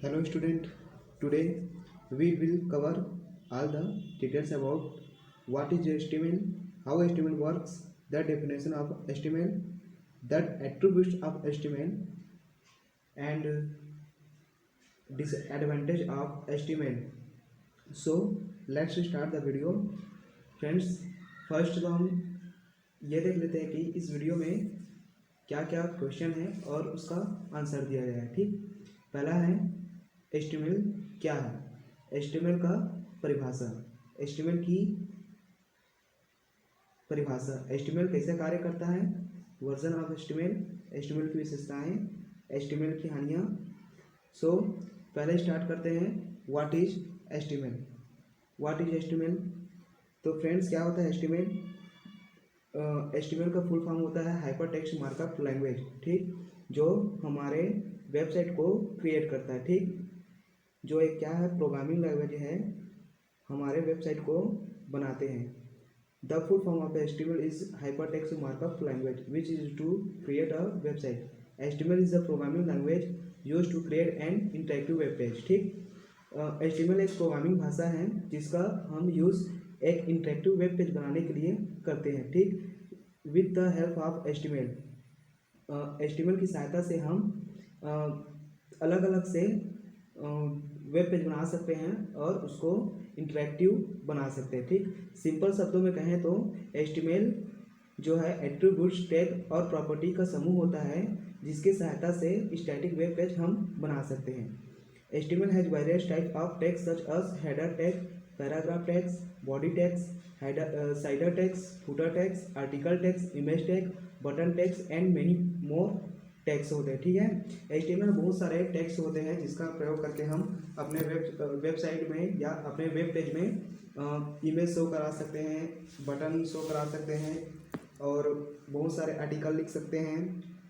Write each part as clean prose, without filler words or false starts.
Hello student, today we will cover all the details about what is HTML, how HTML works, the definition of HTML, the attributes of HTML and disadvantage of HTML. So let's start the video. Friends, first तो हम ये देख लेते हैं कि इस video में क्या क्या क्वेश्चन है और उसका आंसर दिया गया है। ठीक, पहला है HTML क्या है, HTML का परिभाषा, HTML की परिभाषा, HTML कैसे कार्य करता है, वर्जन ऑफ HTML, HTML की विशेषताएं, HTML की हानियाँ। सो पहले स्टार्ट करते हैं what is HTML। What is HTML? तो फ्रेंड्स क्या होता है HTML? HTML का फुल फॉर्म होता है हाइपर टेक्स्ट मार्कअप लैंग्वेज। ठीक, जो हमारे वेबसाइट को क्रिएट करता है। ठीक, जो एक क्या है, प्रोग्रामिंग लैंग्वेज है, हमारे वेबसाइट को बनाते हैं। The full form of HTML is hyper text markup language which is to create a website. HTML is the programming language use to create an interactive web page. ठीक, HTML एक programming भाषा है जिसका हम use एक interactive web page बनाने के लिए करते हैं। ठीक, with the help of HTML, HTML की सहायता से हम अलग अलग से वेब पेज बना सकते हैं और उसको इंटरेक्टिव बना सकते हैं। ठीक, सिंपल शब्दों में कहें तो HTML जो है एट्रीब्यूट्स, टैग और प्रॉपर्टी का समूह होता है जिसकी सहायता से स्टैटिक वेब पेज हम बना सकते हैं। HTML has various type of tags such as header tag, paragraph tags, body tags, sider tags, footer tags, article tags, image tag, button tags and many more tags होते हैं। ठीक है, HTML में बहुत सारे टैग्स होते हैं जिसका प्रयोग करके हम अपने वेबसाइट में या अपने वेब पेज में इमेज शो करा सकते हैं, बटन शो करा सकते हैं और बहुत सारे आर्टिकल लिख सकते हैं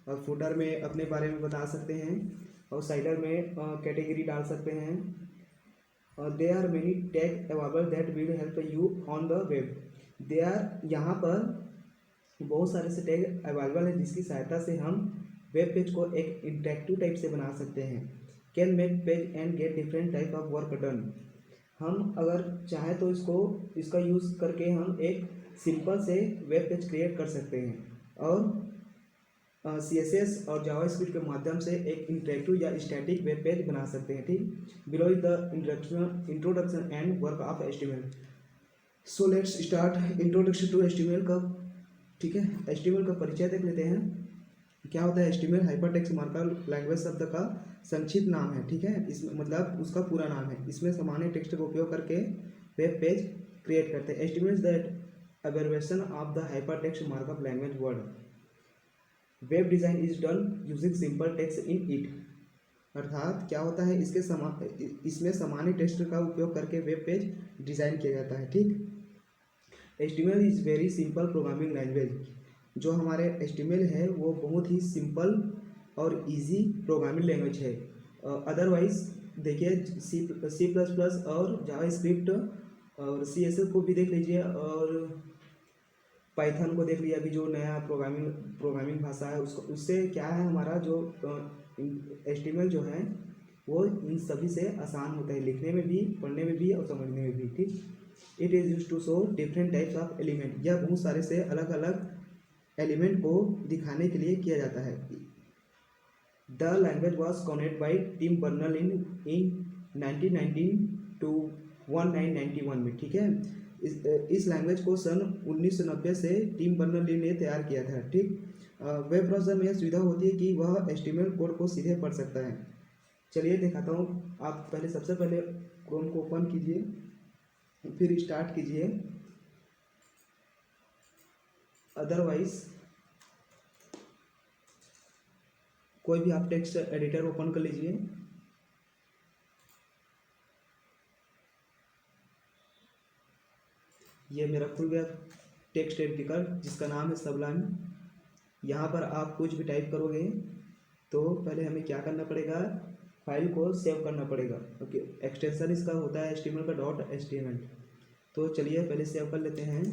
और फुटर में अपने बारे में बता सकते हैं और साइडर में कैटेगरी डाल सकते हैं। There are many tag available that will help you on the web. They are, यहाँ पर बहुत सारे से टैग अवेलेबल है जिसकी सहायता से हम वेब पेज को एक इंटरेक्टिव टाइप से बना सकते हैं। Can make page and get different type of work done. हम अगर चाहें तो इसका यूज़ करके हम एक सिंपल से वेब पेज क्रिएट कर सकते हैं और CSS और जावास्क्रिप्ट के माध्यम से एक इंटरेक्टिव या स्टैटिक वेब पेज बना सकते हैं। ठीक, below is the introduction and work of HTML। So let's start introduction to HTML का। ठीक है, HTML का परिचय देख लेते हैं। क्या होता है HTML? Hyper text markup language शब्द का संक्षिप्त नाम है। ठीक है, इसमें मतलब उसका पूरा नाम है। इसमें सामान्य टेक्स्ट का उपयोग करके वेब पेज क्रिएट करते हैं। HTML is that abbreviation of the hyper text markup language word. Web design is done using simple text in it. अर्थात क्या होता है, इसमें सामान्य टेक्स्ट का उपयोग करके वेब पेज डिज़ाइन किया जाता है। ठीक, HTML is very simple programming language. जो हमारे HTML है वो बहुत ही सिंपल और इजी प्रोग्रामिंग लैंग्वेज है। अदरवाइज देखिए C++ और जावास्क्रिप्ट और CSS को भी देख लीजिए और पाइथन को देख लिया, अभी जो नया प्रोग्रामिंग भाषा है उससे क्या है, हमारा जो HTML जो है वो इन सभी से आसान होता है, लिखने में भी, पढ़ने में भी और समझने में भी। ठीक, it is use to show different types of element. यह बहुत सारे से अलग अलग एलिमेंट को दिखाने के लिए किया जाता है। The language was coined by Tim Berner in 1919 to 1991 में। ठीक है, इस लैंग्वेज को सन 1990 से टिम बर्नर-ली ने तैयार किया था। ठीक, वेब ब्राउज़र में यह सुविधा होती है कि वह HTML कोड को सीधे पढ़ सकता है। चलिए दिखाता हूँ। आप सबसे पहले क्रोम को ओपन कीजिए, फिर स्टार्ट कीजिए। अदरवाइज कोई भी आप टेक्स्ट एडिटर ओपन कर लीजिए। ये मेरा खुल गया टेक्स्ट एडिटर जिसका नाम है सबलाइन। यहाँ पर आप कुछ भी टाइप करोगे तो पहले हमें क्या करना पड़ेगा, फाइल को सेव करना पड़ेगा। ओके, एक्सटेंशन इसका होता है HTML का .html। तो चलिए पहले सेव कर लेते हैं।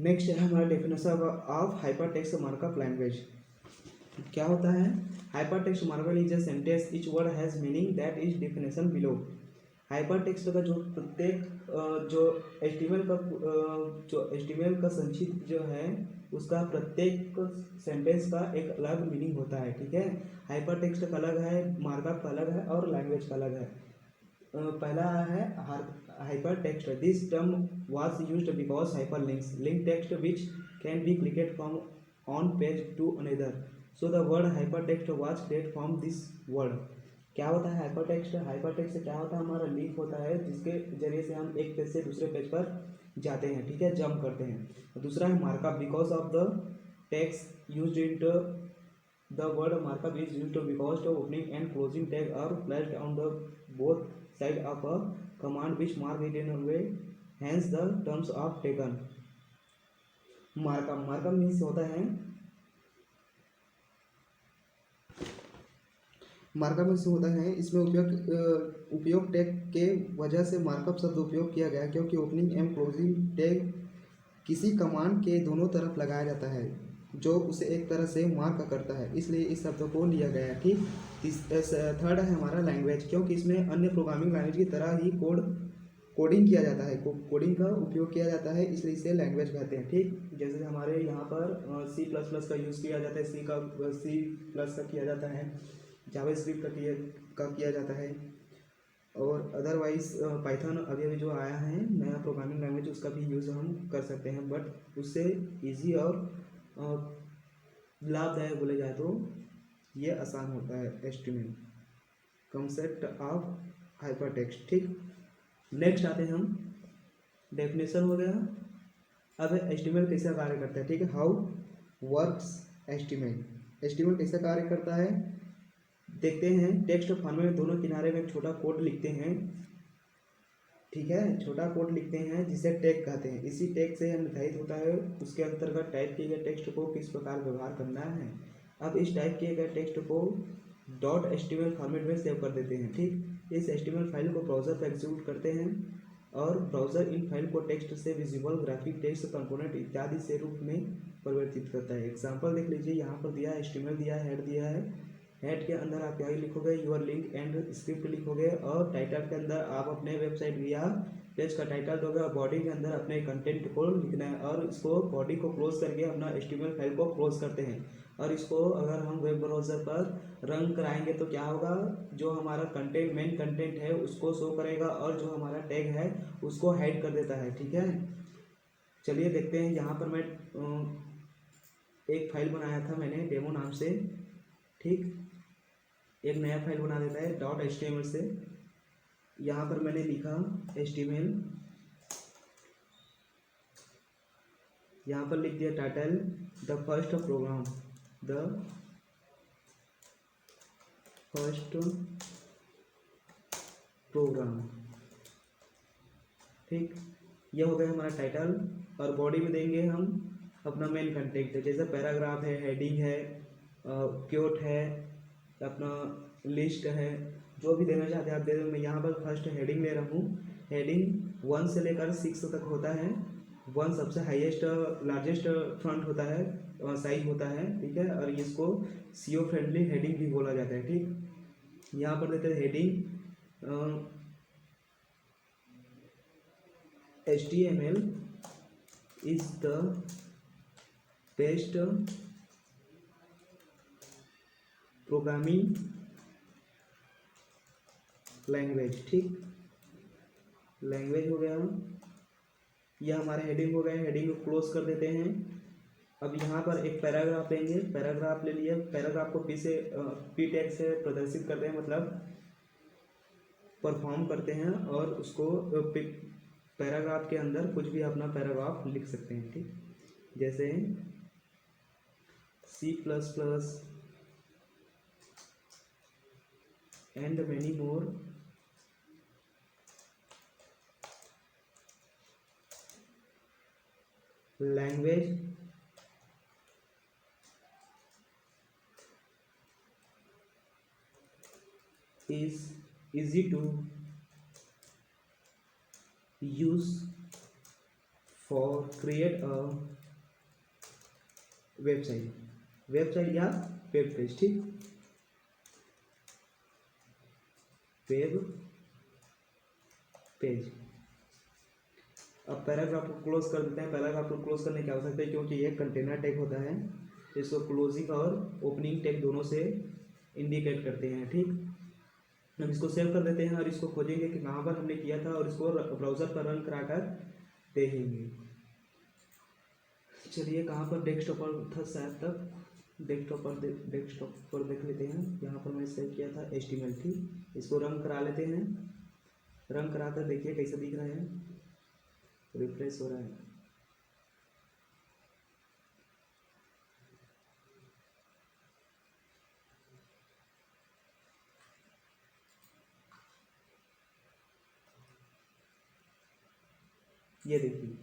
नेक्स्ट है हमारा definition of hyper text markup language. क्या होता है? Hyper text markup is a sentence each word has meaning that is definition below. Hyper text का जो प्रत्येक जो एचटीएमएल का संक्षिप्त जो है उसका प्रत्येक सेंटेंस का एक अलग मीनिंग होता है, ठीक है। हाइपर टेक्स्ट का अलग है, मार्कअप का अलग है और लैंग्वेज का अलग है। पहला है hyper text. This term was used because hyper links link text which can be clicked from on page to another, so the word hyper text was created from this word. क्या होता है hyper text? Hyper text क्या होता है? हमारा link होता है जिसके जरिए से हम एक पेज से दूसरे पेज पर जाते हैं, ठीक है, जंप करते हैं। दूसरा है markup. Because of the text used in the word markup is used because the opening and closing tag are placed on the both side of a command which mark it in a way, hence the terms of taken। markup means होता है markup में से होता है इसमें उपयोग tag के वजह से मार्कअप शब्द उपयोग किया गया क्योंकि ओपनिंग एंड क्लोजिंग टैग किसी कमांड के दोनों तरफ लगाया जाता है जो उसे एक तरह से मार्क करता है, इसलिए इस शब्द को लिया गया। ठीक। थर्ड है हमारा लैंग्वेज, क्योंकि इसमें अन्य प्रोग्रामिंग लैंग्वेज की तरह ही कोडिंग किया जाता है, कोडिंग का उपयोग किया जाता है, इसलिए इसे लैंग्वेज कहते हैं। ठीक। जैसे हमारे यहाँ पर C++ का यूज़ किया जाता है, C++ का किया जाता है, जावास्क्रिप्ट का किया जाता है, और अदरवाइज पाइथन अभी अभी जो आया है नया प्रोग्रामिंग लैंग्वेज उसका भी यूज़ हम कर सकते हैं, बट उससे इजी और लाभदायक बोले जाए तो ये आसान होता है HTML concept of hyper text. ठीक। नेक्स्ट आते हैं हम, डेफिनेशन हो गया। अब एचटीएमएल कैसे कार्य करता है, ठीक है। हाउ वर्क्स एचटीएमएल कैसे कार्य करता है देखते हैं। टेक्स्ट फॉर्मेट में दोनों किनारे में एक छोटा कोड लिखते हैं, ठीक है, छोटा कोड लिखते हैं जिसे टैग कहते हैं। इसी टैग से निर्धारित होता है उसके अंतर्गत टाइप किए गए टेक्स्ट को किस प्रकार व्यवहार करना है। अब इस टाइप किए गए टेक्स्ट को .html फॉर्मेट में सेव कर देते हैं। ठीक। इस HTML फाइल को ब्राउज़र पर एग्जीक्यूट करते हैं और ब्राउज़र इन फाइल को टेक्स्ट से विजिबल ग्राफिक टेक्स्ट कंपोनेंट इत्यादि से रूप में परिवर्तित करता है। एग्जाम्पल देख लीजिए, यहाँ पर दिया है HTML दिया है, हेड दिया है। हेड के अंदर आप क्या लिखोगे, यूर लिंक एंड स्क्रिप्ट लिखोगे, और टाइटल के अंदर आप अपने वेबसाइट या पेज का टाइटल दोगे, और बॉडी के अंदर अपने कंटेंट को लिखना है, और इसको बॉडी को क्लोज करके अपना HTML फाइल को क्लोज करते हैं। और इसको अगर हम वेब ब्राउज़र पर रन कराएंगे तो क्या होगा, जो हमारा कंटेंट मेन कंटेंट है उसको शो करेगा और जो हमारा टैग है उसको हाइड कर देता है। ठीक है, चलिए देखते हैं। यहाँ पर मैं एक फाइल बनाया था मैंने डेमो नाम से, ठीक, एक नया फाइल बना देता है .html से। यहाँ पर मैंने लिखा HTML, यहाँ पर लिख दिया टाइटल द फर्स्ट प्रोग्राम, ठीक। यह हो गया हमारा टाइटल, और बॉडी में देंगे हम अपना मेन कंटेंट, जैसे पैराग्राफ है, हेडिंग है, क्योट है, अपना लिस्ट है, जो भी देना चाहते हैं आप दे दो। मैं यहाँ पर फर्स्ट हेडिंग ले रहा हूँ। हेडिंग 1 से लेकर 6 तक होता है। 1 सबसे हाईएस्ट लार्जेस्ट फ्रंट होता है, साइज होता है, ठीक है, और इसको सीओ फ्रेंडली हेडिंग भी बोला जाता है। ठीक। यहाँ पर देते हैं heading HTML is the best programming language. ठीक, लैंग्वेज हो गया, यह हमारा हेडिंग हो गया। हेडिंग को क्लोज कर देते हैं। अब यहाँ पर एक पैराग्राफ लेंगे, पैराग्राफ ले लिए, पैराग्राफ को पी टैग से प्रदर्शित करते हैं, मतलब परफॉर्म करते हैं, और उसको पैराग्राफ के अंदर कुछ भी अपना पैराग्राफ लिख सकते हैं। ठीक, जैसे C++ and many more language is easy to use for create a website या वेब पेज, ठीक, वेब पेज। अब पैराग्राफ को क्लोज कर देते हैं। पैराग्राफ को क्लोज करने की आवश्यकता है क्योंकि ये कंटेनर टैग होता है, इसको क्लोजिंग और ओपनिंग टैग दोनों से इंडिकेट करते हैं, ठीक। हम इसको सेव कर देते हैं और इसको खोजेंगे कि कहाँ पर हमने किया था और इसको ब्राउज़र पर रन कराकर देखेंगे। चलिए कहाँ पर, डेस्कटॉप पर था शायद तक, डेस्कटॉप पर देख लेते हैं। यहाँ पर मैं सेव किया था HTML, ठीक। इसको रन करा लेते हैं। रन कराकर देखिए कैसे दिख रहा है, रिफ्रेश हो रहा है। ये देखिए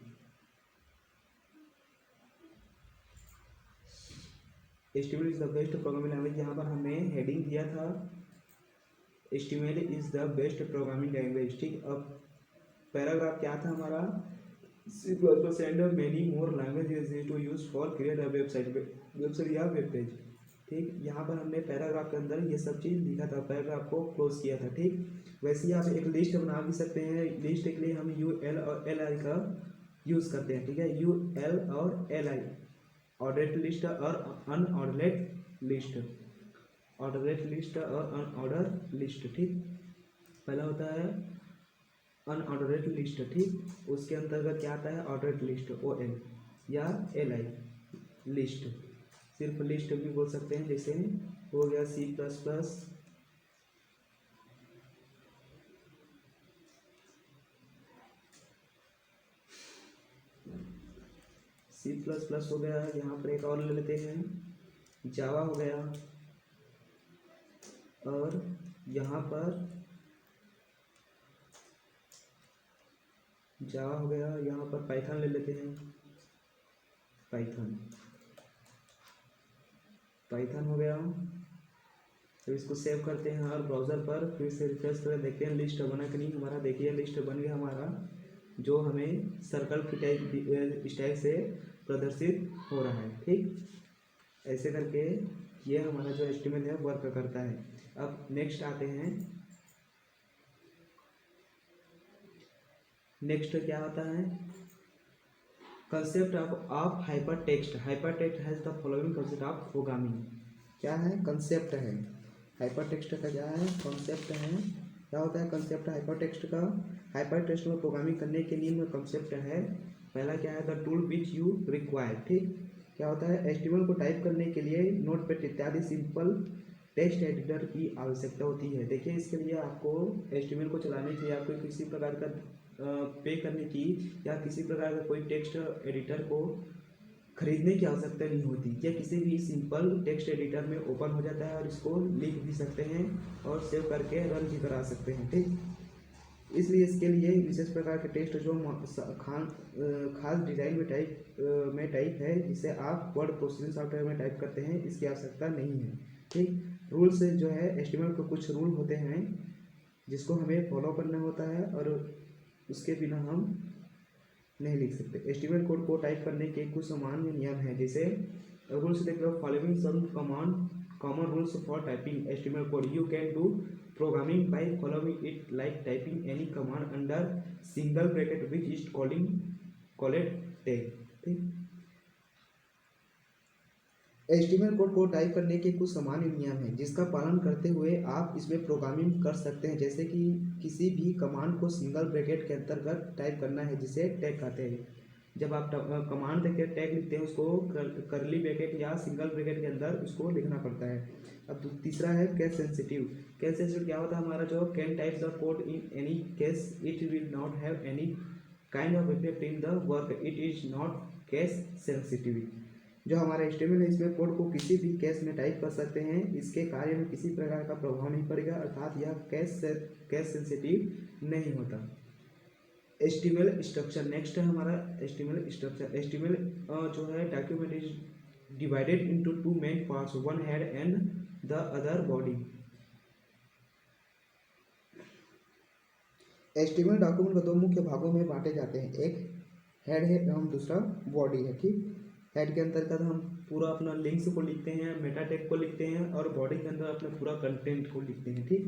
HTML is the best programming language. यहाँ पर हमने हेडिंग दिया था HTML is the best programming language, ठीक। अब पैराग्राफ क्या था हमारा, C++ and many more languages to use for create a website या वेब पेज, ठीक। यहाँ पर हमने पैराग्राफ के अंदर ये सब चीज़ लिखा था, पैराग्राफ को क्लोज किया था, ठीक। वैसे ही आप एक लिस्ट बना भी सकते हैं। लिस्ट के लिए हम UL और LI का यूज़ करते हैं, ठीक है। UL और LI, ऑर्डर्ड लिस्ट और अनऑर्डर्ड लिस्ट, ऑर्डर्ड लिस्ट और अनऑर्डर लिस्ट, ठीक। पहला होता है अनऑर्डर्ड लिस्ट, ठीक। उसके अंतर्गत क्या आता है, ऑर्डर्ड लिस्ट OL या LI लिस्ट, सिर्फ लिस्ट भी बोल सकते हैं। जैसे हो गया C++ हो गया। यहाँ पर एक और ले लेते हैं, जावा हो गया, और यहाँ पर जावा हो गया। यहाँ पर पाइथन ले लेते हैं, पाइथन हो गया। तो इसको सेव करते हैं और ब्राउज़र पर फिर से रिफ्रेश कर देखते हैं लिस्ट बना कि नहीं हमारा। देखिए लिस्ट बन गया हमारा, जो हमें सर्कल की टाइप स्टाइल से प्रदर्शित हो रहा है, ठीक। ऐसे करके ये हमारा जो HTML है वर्क करता है। अब नेक्स्ट आते हैं, नेक्स्ट क्या होता है, concept of hyper text has the following concept of programming. क्या है, कंसेप्ट है हाइपर टेक्स्ट का, क्या है, कंसेप्ट है। क्या होता है कंसेप्ट हाइपर टेक्स्ट का, हाइपर टेक्स्ट में प्रोग्रामिंग करने के लिए कंसेप्ट है। पहला क्या है, the tool which you require, ठीक। क्या होता है, HTML को टाइप करने के लिए नोटपैड इत्यादि सिंपल टेक्स्ट एडिटर की आवश्यकता होती है। देखिए इसके लिए आपको HTML को चलाने के लिए आपको किसी प्रकार का पे करने की या किसी प्रकार का कोई टेक्स्ट एडिटर को खरीदने की आवश्यकता नहीं होती। यह किसी भी सिंपल टेक्स्ट एडिटर में ओपन हो जाता है और इसको लिख भी सकते हैं और सेव करके रन भी करा सकते हैं, ठीक। इसलिए इसके लिए विशेष प्रकार के टेक्स्ट जो खास डिजाइन में टाइप है, जिसे आप वर्ड प्रोसेसिंग सॉफ्टवेयर में टाइप करते हैं, इसकी आवश्यकता नहीं है, ठीक। रूल्स जो है HTML के कुछ रूल होते हैं जिसको हमें फॉलो करना होता है और उसके बिना हम नहीं लिख सकते। HTML कोड को टाइप करने के कुछ सामान्य नियम हैं, जैसे रूल्स देख लो, following some common rules for typing HTML code. You can do programming by following it like typing any command under single bracket which is called tag, ठीक। HTML कोड को टाइप करने के कुछ सामान्य नियम हैं जिसका पालन करते हुए आप इसमें प्रोग्रामिंग कर सकते हैं, जैसे कि किसी भी कमांड को सिंगल ब्रैकेट के अंतर्गत टाइप करना है, जिसे टैग कहते हैं। जब आप कमांड देकर टैग लिखते हैं उसको करली ब्रैकेट या सिंगल ब्रैकेट के अंदर उसको लिखना पड़ता है। अब तीसरा है केस सेंसिटिव। केस सेंसिटिव क्या होता है, हमारा जो can type the code in any case it will not have any kind of effect in the work, it is not case sensitive. जो हमारा HTML है इसमें कोड को किसी भी केस में टाइप कर सकते हैं, इसके कार्य में किसी प्रकार का प्रभाव नहीं पड़ेगा, अर्थात यह केस सेंसिटिव नहीं होता। HTML स्ट्रक्चर नेक्स्ट है हमारा HTML स्ट्रक्चर। HTML जो है document is divided into two main parts, one head and the other body. HTML document को दो मुख्य भागों में बांटे जाते हैं, एक हेड है एवं दूसरा बॉडी है। ठीक, हेड के अंतर्गत हम पूरा अपना लिंक्स को लिखते हैं, मेटा टैग को लिखते हैं, और बॉडी के अंदर अपने पूरा कंटेंट को लिखते हैं। ठीक,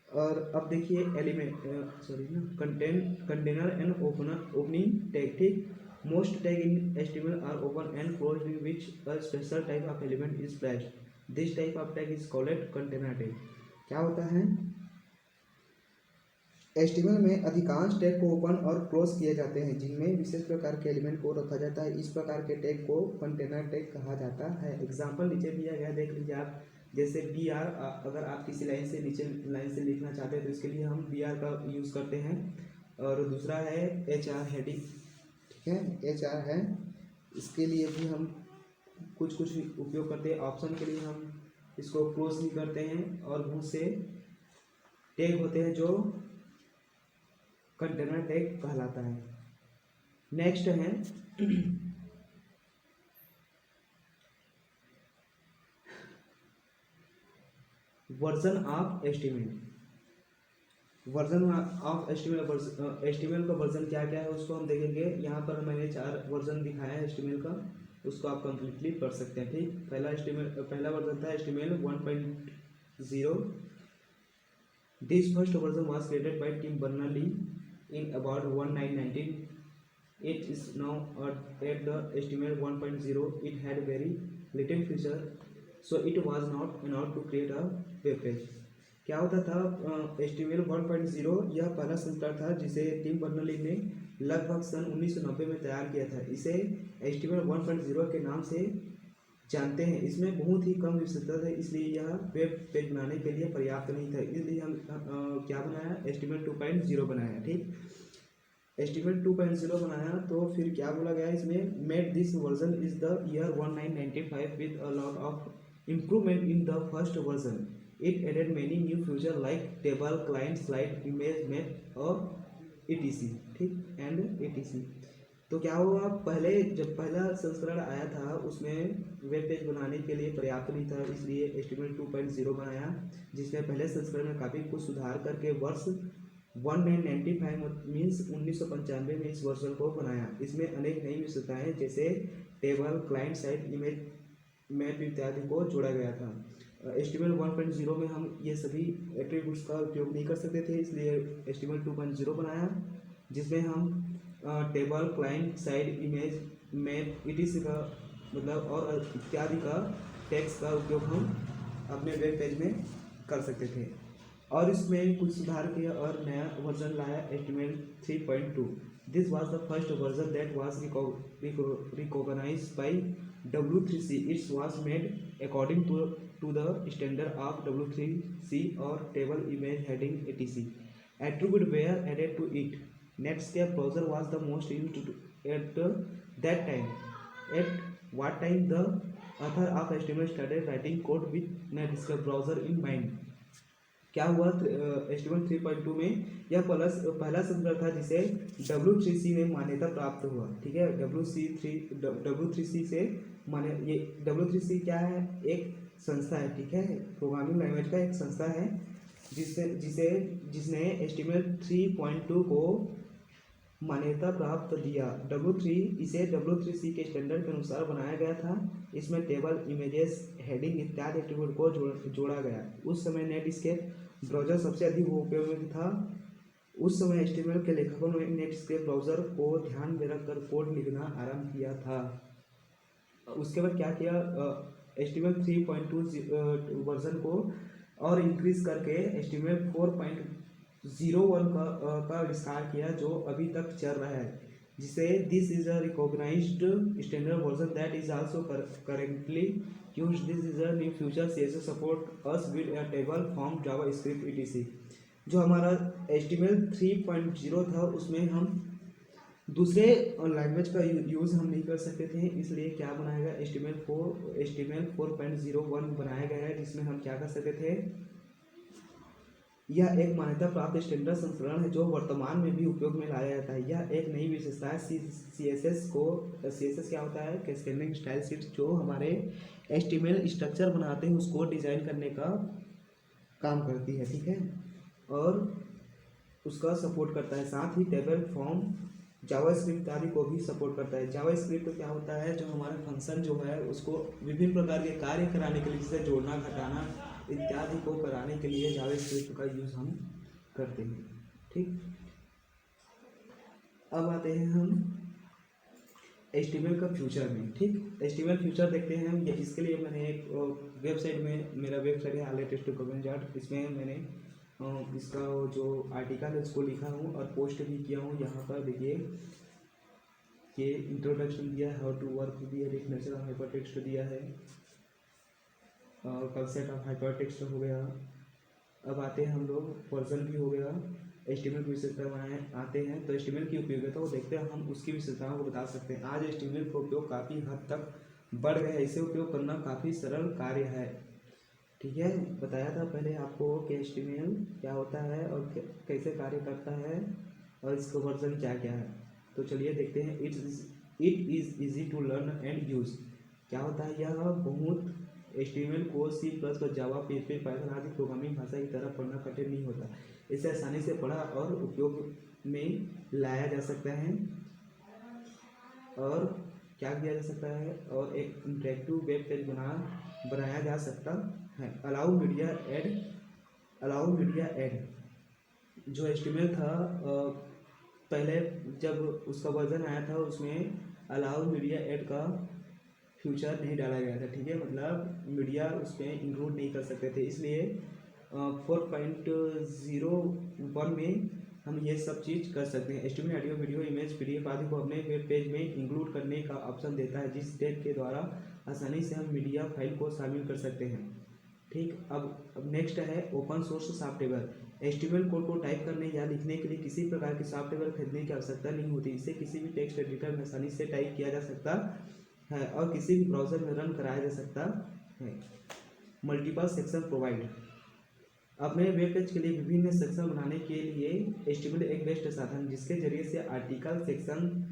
और अब देखिए कंटेनर एंड ओपनिंग टैग। ठीक, most tag in HTML are open and closed in which a special type of element is flashed. This type of tag is called container tag. क्या होता है, HTML में अधिकांश टैग को open और close किए जाते हैं जिनमें विशेष प्रकार के एलिमेंट को रखा जाता है। इस प्रकार के टैग को कंटेनर टैग कहा जाता है। एग्जाम्पल नीचे दिया गया, देख लीजिए आप। जैसे BR, अगर आप किसी लाइन से नीचे लाइन से लिखना चाहते हैं तो इसके लिए हम BR का यूज़ करते हैं। और दूसरा है HR हेडिंग। ठीक है, HR है, इसके लिए भी हम कुछ उपयोग करते हैं। ऑप्शन के लिए हम इसको क्लोज नहीं करते हैं, और बहुत से टैग होते हैं जो कंटेनर टैग कहलाता है। नेक्स्ट है version of HTML। Version of HTML का वर्जन क्या क्या है उसको हम देखेंगे। यहाँ पर मैंने 4 वर्जन दिखाया है HTML का, उसको आप कंप्लीटली पढ़ सकते हैं। ठीक, पहला वर्जन था HTML 1.0। This first version was created by Tim Berners Lee in about 1919. It is now at the HTML 1.0. It had very little feature, so it was not enough to create a web page. क्या होता था, HTML 1.0 यह पहला संस्करण था जिसे Tim Berners-Lee ने लगभग सन 1990 में तैयार किया था। इसे HTML 1.0 के नाम से जानते हैं। इसमें बहुत ही कम विशेषता थे, इसलिए यह वेब पेज बनाने के लिए पर्याप्त नहीं था। इसलिए हम क्या बनाया, HTML 2.0 बनाया। ठीक, HTML 2.0 बनाया तो फिर क्या बोला गया इसमें, made this version is the year 1995 with a lot of improvement in the first version. It added many new feature like table, client, slide, image, map और etc। ठीक, एंड etc। तो क्या हुआ, जब पहला संस्करण आया था उसमें वेब पेज बनाने के लिए पर्याप्त नहीं था, इसलिए HTML 2.0 बनाया, जिसमें पहले संस्करण में काफ़ी कुछ सुधार करके वर्ष 1995 मीन्स 1995 में इस वर्जन को बनाया। इसमें अनेक नई विशेषताएं जैसे table, client side, image, map इत्यादि को जोड़ा गया था। HTML 1.0 में हम ये सभी एट्रीब्यूट्स का उपयोग नहीं कर सकते थे, इसलिए HTML 2.0 बनाया, जिसमें हम table, client side, image, map etc का मतलब और इत्यादि का टेक्स्ट का उपयोग हम अपने वेब पेज में कर सकते थे। और इसमें कुछ सुधार किया और नया वर्जन लाया HTML 3.2। This was the first version that was recognized by W3C। It's was made according to the standard of W3C और table, image, heading etc। Attributes were added to it. Netscape browser was the most used at that time. At what time the author of HTML started writing code with Netscape browser in mind? क्या हुआ, HTML 3.2 में यह पहला संस्करण था जिसे W3C में मान्यता प्राप्त हुआ। ठीक है, W3C से ये W3C क्या है, एक संस्था है। ठीक है, प्रोग्रामिंग लैंग्वेज का एक संस्था है जिसने HTML 3.2 को मान्यता प्राप्त दिया। इसे W3C के स्टैंडर्ड के अनुसार बनाया गया था। इसमें टेबल, इमेजेस, हेडिंग इत्यादि एट्रीब्यूट को जोड़ा गया। उस समय नेटस्केप ब्राउज़र सबसे अधिक उपयोग में था। उस समय HTML के लेखकों ने नेटस्केप ब्राउज़र को ध्यान में रखकर कोड लिखना आरंभ किया था। उसके बाद क्या किया, HTML 3.2 वर्जन को और इंक्रीज करके HTML 4.01 का आविष्कार किया, जो अभी तक चल रहा है, जिसे this is a recognized standard version that is also currently used. This is a new feature CSS support us with a table, form, JavaScript etc। जो हमारा HTML 3.0 था उसमें हम दूसरे लैंग्वेज का यूज़ हम नहीं कर सकते थे, इसलिए क्या बनाया गया, HTML 4.01 बनाया गया है, जिसमें हम क्या कर सकते थे, यह एक मान्यता प्राप्त स्टैंडर्ड संस्करण है जो वर्तमान में भी उपयोग में लाया जाता है। यह एक नई विशेषता है। CSS क्या होता है, कैस्केडिंग स्टाइल शीट, जो हमारे HTML स्ट्रक्चर बनाते हैं उसको डिज़ाइन करने का काम करती है। ठीक है, और उसका सपोर्ट करता है। साथ ही टेबल, फॉर्म जावास्क्रिप्ट आदि को भी सपोर्ट करता है। जावास्क्रिप्ट क्या होता है, जो हमारा फंक्शन जो है उसको विभिन्न प्रकार के कार्य कराने के लिए, जैसे जोड़ना, घटाना इत्यादि को कराने के लिए जावास्क्रिप्ट का यूज़ हम करते हैं। ठीक, अब आते हैं हम HTML का फ्यूचर में। ठीक, HTML फ्यूचर देखते हैं हम। इसके लिए मैंने एक वेबसाइट में, मेरा वेबसाइट है latest document art, इसमें मैंने इसका जो आर्टिकल है उसको लिखा हूँ और पोस्ट भी किया हूँ। यहाँ पर देखिए कि इंट्रोडक्शन दिया है, हाउ टू वर्क दिया है, डेफिनेशन ऑफ हाइपर टेक्स्ट दिया है और कंसेप्ट ऑफ हाइपर टेक्स्ट हो गया। अब आते हैं हम लोग वर्जन भी हो गया, HTML की विशेषता बनाए आते हैं। तो HTML की उपयोगिता को देखते हैं, हम उसकी विशेषताओं को बता सकते हैं। आज HTML का उपयोग काफ़ी हद तक बढ़ गया है, इसे उपयोग करना काफ़ी सरल कार्य है। ठीक है, बताया था पहले आपको कि HTML क्या होता है और कैसे कार्य करता है और इसका वर्जन क्या क्या है। तो चलिए देखते हैं। It is easy to learn and use. क्या होता है, यह बहुत HTML को C++, जावा, PHP, पाइथन आदि प्रोग्रामिंग भाषा की तरह पढ़ना कठिन नहीं होता। इसे आसानी से पढ़ा और उपयोग में लाया जा सकता है और क्या किया जा सकता है, और एक इंटरेक्टिव वेब पेज बनाया जा सकता है। अलाउ मीडिया ऐड जो HTML था, पहले जब उसका वर्जन आया था उसमें अलाउ मीडिया ऐड का फ्यूचर नहीं डाला गया था। ठीक है, मतलब मीडिया उसमें इंक्लूड नहीं कर सकते थे, इसलिए 4.01 में हम ये सब चीज़ कर सकते हैं। HTML audio, video, image, PDF आदि को अपने वेब पेज में इंक्लूड करने का ऑप्शन देता है, जिस स्टेप के द्वारा आसानी से हम मीडिया फाइल को शामिल कर सकते हैं। ठीक, अब नेक्स्ट है open source software. HTML code को टाइप करने या लिखने के लिए किसी प्रकार की सॉफ्टवेयर खरीदने की आवश्यकता नहीं होती। इसे किसी भी टेक्स्ट एडिटर में आसानी से टाइप किया जा सकता है और किसी भी ब्राउज़र में रन कराया जा सकता है। Multiple section provide. अपने वेब पेज के लिए विभिन्न सेक्शन बनाने के लिए HTML एक बेस्ट साधन, जिसके जरिए से article, section,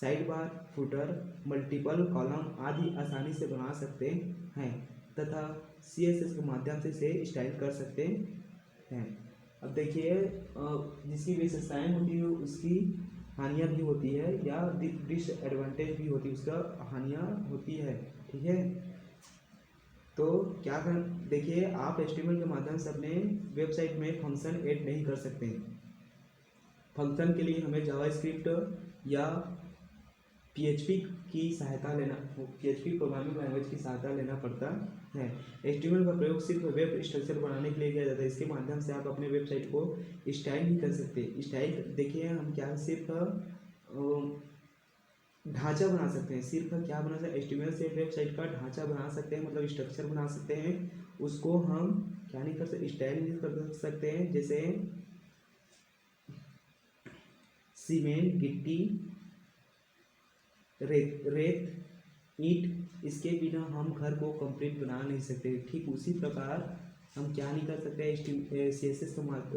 side bar, footer, multiple column आदि आसानी से बना सकते हैं तथा CSS के माध्यम से इसे स्टाइल कर सकते हैं। अब देखिए, जिसकी विशेषताएं होती है उसकी हानियाँ भी होती है या डिसएडवांटेज भी होती है, उसका हानियाँ होती है। ठीक है, तो क्या कर देखिए, आप HTML के माध्यम से अपने वेबसाइट में फंक्शन ऐड नहीं कर सकते हैं। फंक्शन के लिए हमें जावास्क्रिप्ट या PHP की सहायता लेना, PHP प्रोग्रामिंग लैंग्वेज की सहायता लेना पड़ता है। HTML का प्रयोग सिर्फ वेब स्ट्रक्चर बनाने के लिए किया जाता है। इसके माध्यम से आप अपने वेबसाइट को स्टाइल भी कर सकते हैं। स्टाइल देखिए, हम क्या सिर्फ ढांचा बना सकते हैं, सिर्फ क्या बना सकते हैं, HTML से वेबसाइट का ढांचा बना सकते हैं, मतलब स्ट्रक्चर बना सकते हैं। उसको हम क्या नहीं कर सकते, स्टाइल नहीं कर सकते हैं। जैसे सीमेंट, गिट्टी, रेत, ईंट, इसके बिना हम घर को कंप्लीट बना नहीं सकते। ठीक उसी प्रकार हम क्या नहीं कर सकते,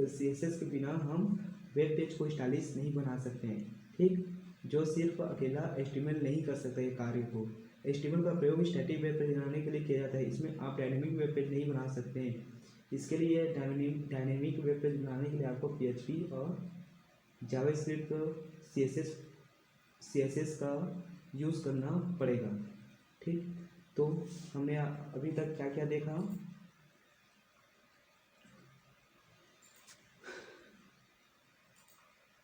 CSS के बिना हम वेब पेज को स्टाइलिश नहीं बना सकते हैं। ठीक, जो सिर्फ अकेला HTML नहीं कर सकता ये कार्य को। HTML का प्रयोग स्टैटिक वेब पेज बनाने के लिए किया जाता है। इसमें आप डायनेमिक वेब पेज नहीं बना सकते हैं। इसके लिए डायनेमिक वेब पेज बनाने के लिए आपको PHP और जावास्क्रिप्ट, CSS का यूज़ करना पड़ेगा। ठीक, तो हमने अभी तक क्या क्या देखा,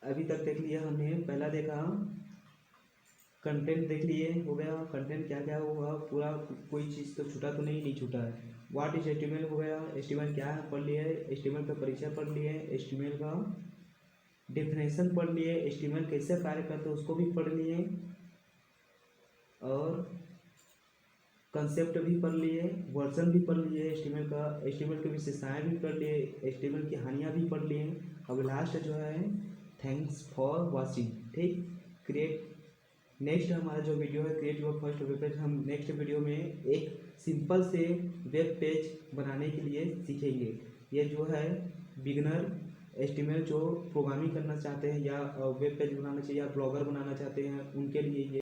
अभी तक देख लिया हमने। पहला देखा कंटेंट, देख लिए, हो गया। कंटेंट क्या क्या होगा, पूरा कोई चीज़ तो छूटा तो नहीं छूटा है। व्हाट इज HTML हो गया, HTML क्या है पढ़ लिए, HTML का परिचय पढ़ लिए, HTML का डेफिनेशन पढ़ लिए, HTML कैसे कार्य करते हैं उसको भी पढ़ लिए और कंसेप्ट भी पढ़ लिए, वर्जन भी पढ़ लिए HTML का, HTML की विशेषताएं भी पढ़ लिए, HTML की हानियाँ भी पढ़ लिए। अब लास्ट जो है, थैंक्स फॉर वॉचिंग। ठीक, नेक्स्ट हमारा जो वीडियो है create your first web page, हम नेक्स्ट वीडियो में एक सिंपल से वेब पेज बनाने के लिए सीखेंगे। ये जो है बिगनर HTML जो प्रोग्रामिंग करना चाहते हैं या वेब पेज बनाना चाहिए या ब्लॉगर बनाना चाहते हैं उनके लिए ये